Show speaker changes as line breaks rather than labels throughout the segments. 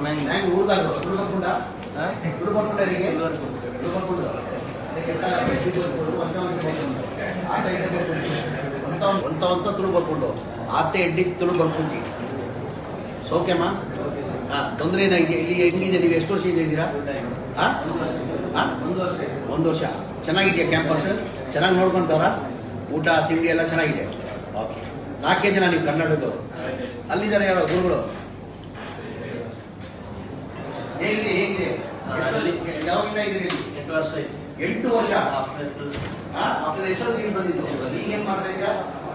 ಮ್ಯಾಂಗ್ಳೂರ್
ತುಳು ಬರ್ಕೊಂಡು ಆತೆ ಎಡ್ಡಿ ತುಳು ಬರ್ಕೊಂತಿ ಸೌಖ್ಯಮ್ಮ. ತೊಂದರೆ ಏನಾಗಿದೆ? ಇಲ್ಲಿ ಹೆಂಗಿದೆ? ನೀವು ಎಷ್ಟು ವರ್ಷದಿಂದ ಇದ್ದೀರಾ? ಒಂದು ವರ್ಷ. ಚೆನ್ನಾಗಿದೆಯಾ ಕ್ಯಾಂಪಸ್? ಚೆನ್ನಾಗಿ ನೋಡ್ಕೊಂತವ್ರ? ಊಟ ತಿಂಡಿ ಎಲ್ಲ ಚೆನ್ನಾಗಿದೆ. ಓಕೆ. 4 ಜನ ನೀವು ಕರ್ನಾಟಕದವರು? ಅಲ್ಲಿದ್ದಾರೆ ಯಾರೋ ಗುರುಗಳು? ಹೇಗಿದೆ? ಯಾವಾಗಿಂದ ಇದ್ದೀರಿ? 8 ವರ್ಷ. ಆಫ್ಟರ್ SLC ಬಂದಿದ್ದು. ಈಗ ಏನ್ ಮಾಡ್ತಾ ಇದ್ದೀರಾ?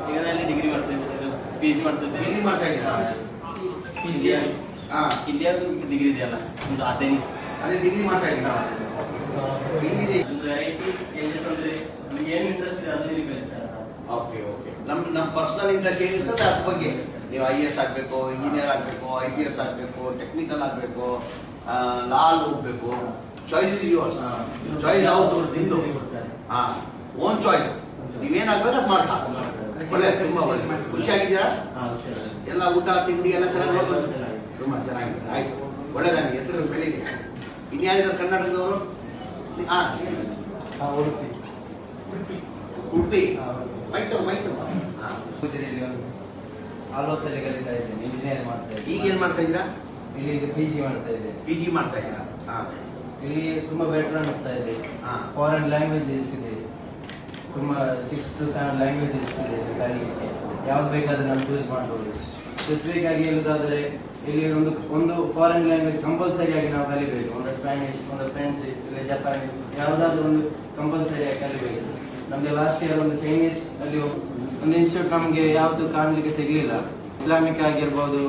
ಈಗ ಡಿಗ್ರಿ ಮಾಡ್ತಾ ಇದ್ದೀನಿ, PG ಮಾಡ್ತಾ ಇದ್ದೀನಿ.
ಡಿಗ್ರಿ ಮಾಡ್ತಾ ಇದ್ದೀರಾ?
ಇಂಡಿಯಾದ ಡಿಗ್ರಿ ಇದೆಯಲ್ಲ, ಒಂದು ಅಥೆನಿಸ್,
ಅದೇ ಡಿಗ್ರಿ ಮಾಡ್ತಾ ಇದ್ದೀರಾ? ಏನಿದೆ?
ಒಂದು ವೆರೈಟಿ ಏಜಸ್ ಅಂದ್ರೆ ನಿಮ್ಗೆ ಏನು ಇಂಟ್ರೆಸ್ಟ್ ಇದೆ ಅದನ್ನ ಕಲಿಸ್ತಾರೆ.
ಓಕೆ. ನಮ್ಮ ಪರ್ಸನಲ್ ಇಂಟ್ರೆಸ್ಟ್ ಏನಿರ್ತದೆ ಅದ್ರ ಬಗ್ಗೆ. ನೀವು IAS ಆಗಬೇಕು, ಇಂಜಿನಿಯರ್ ಆಗಬೇಕು, IPS ಆಗಬೇಕು, ಟೆಕ್ನಿಕಲ್ ಆಗಬೇಕು, ಲಾ ಹೋಗ್ಬೇಕು. Choice is yours. ಚಾಯ್ಸ್ ಯಾವುದು ನಿಮ್ದು. Own choice. ನೀವೇನಾಗಬೇಕು ಅದು ಮಾಡ್ತಾ. ಒಳ್ಳೆ, ತುಂಬಾ ಒಳ್ಳೆ. ಖುಷಿಯಾಗಿದ್ದೀರಾ? ಎಲ್ಲ ಊಟ ತಿಂಡಿ ಎಲ್ಲ ಚೆನ್ನಾಗಿ ನೋಡ್ಬೋದು? ತುಂಬಾ ಚೆನ್ನಾಗಿದೆ. ಆಯ್ತು, ಒಳ್ಳೇದಾಗಿ ಎತ್ತರ ಬೆಳೀಲಿ. ಇನ್ಯಾರಿದ್ದಾರೆ ಕರ್ನಾಟಕದವರು? ಉಡುಪಿ. ಮೈತು.
ಆಲ್ಮೋಸ್ಟ್ ಕಲಿತಾ ಇದ್ದೇನೆ, ಇಂಜಿನಿಯರ್ ಮಾಡ್ತಾ ಇದ್ದೀನಿ.
ಈಗ ಏನ್ ಮಾಡ್ತಾ ಇದ್ದೀರಾ?
ಇಲ್ಲಿ PG ಮಾಡ್ತಾ ಇದ್ದೇನೆ.
PG ಮಾಡ್ತಾ ಇದ್ದೀರಾ?
ಇಲ್ಲಿ ತುಂಬಾ ಬೆಟರ್ ಅನಿಸ್ತಾ ಇದೆ. ಫಾರಿನ್ ಲ್ಯಾಂಗ್ವೇಜಸ್ ಇದೆ, ತುಂಬಾ 6 to 7 ಲ್ಯಾಂಗ್ವೇಜಸ್ ಇದೆ ಕಲಿಯಲಿಕ್ಕೆ. ಯಾವ್ದು ಬೇಕಾದ್ರೆ ನಾವು ಚೂಸ್ ಮಾಡ್ಬೋದು. ಸ್ಪೆಸಿಫಿಕ್ ಆಗಿ ಹೇಳುದಾದ್ರೆ ಇಲ್ಲಿ ಒಂದು ಫಾರಿನ್ ಲ್ಯಾಂಗ್ವೇಜ್ ಕಂಪಲ್ಸರಿ ಆಗಿ ನಾವು ಕಲಿಬೇಕು. ಒಂದು ಸ್ಪ್ಯಾನಿಷ್, ಒಂದು ಫ್ರೆಂಚ್, ಇಲ್ಲ ಜಪಾನೀಸ್, ಯಾವುದಾದ್ರೂ ಒಂದು ಕಂಪಲ್ಸರಿ ಆಗಿ ಕಲಿಬೇಕು. ನಮಗೆ ಲಾಸ್ಟ್ ಇಯರ್ ಒಂದು ಚೈನೀಸ್ ಅಲ್ಲಿ ಒಂದು ಇನ್ಸ್ಟಿಟ್ಯೂಟ್ ನಮಗೆ ಯಾವುದು ಕಾಣಲಿಕ್ಕೆ ಸಿಗ್ಲಿಲ್ಲ. ಇಸ್ಲಾಮಿಕ್ ಆಗಿರ್ಬೋದು,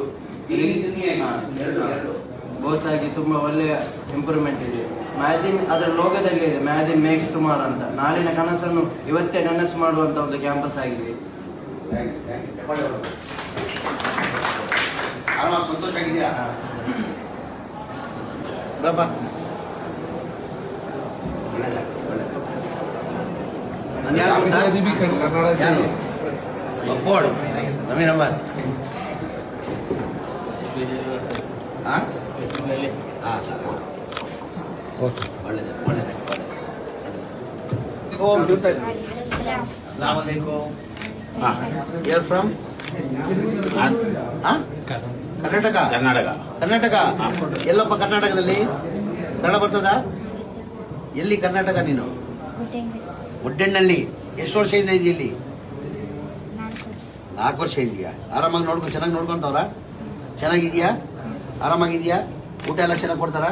ಬೋತ್ ಆಗಿ ತುಂಬಾ ಒಳ್ಳೆಯ ಇಂಪ್ರೂವ್ಮೆಂಟ್ ಇದೆ. ಮ್ಯಾದಿನ್ ಅದರ ಲೋಗದಲ್ಲಿ ಇದೆ, ಮ್ಯಾದಿನ್ ಮೇಕ್ಸ್ ಟುಮಾರೋ ಅಂತ. ನಾಳಿನ ಕನಸನ್ನು ಇವತ್ತೇ ನನಸು ಮಾಡುವಂತ ಒಂದು ಕ್ಯಾಂಪಸ್ ಆಗಿದೆ.
ಸಂತೋಷ ಆಗಿದೆಯಾ? ಬಾಬಾ ಅಮೀನಾಬಾದ್. ಸರ್, ಒಳ್ಳೆಯದು. You're from? ಕರ್ನಾಟಕ. ಎಲ್ಲಪ್ಪ ಕರ್ನಾಟಕದಲ್ಲಿ? ಕನ್ನಡ ಬರ್ತದ? ಎಲ್ಲಿ ಕರ್ನಾಟಕ ನೀನು? ಒಡ್ಡೆಣ್ಣಲ್ಲಿ. ಎಷ್ಟು ವರ್ಷದಿಂದ ಇದೆಯಾ ಇಲ್ಲಿ? 4 ವರ್ಷ ಇದೆಯಾ? ಆರಾಮಾಗಿ ಚೆನ್ನಾಗಿ ನೋಡ್ಕೊಂತವ್ರ? ಚೆನ್ನಾಗಿದ್ಯಾ? ಆರಾಮಾಗಿದ್ಯಾ? ಊಟ ಎಲ್ಲ ಚೆನ್ನಾಗಿ ಕೊಡ್ತಾರ?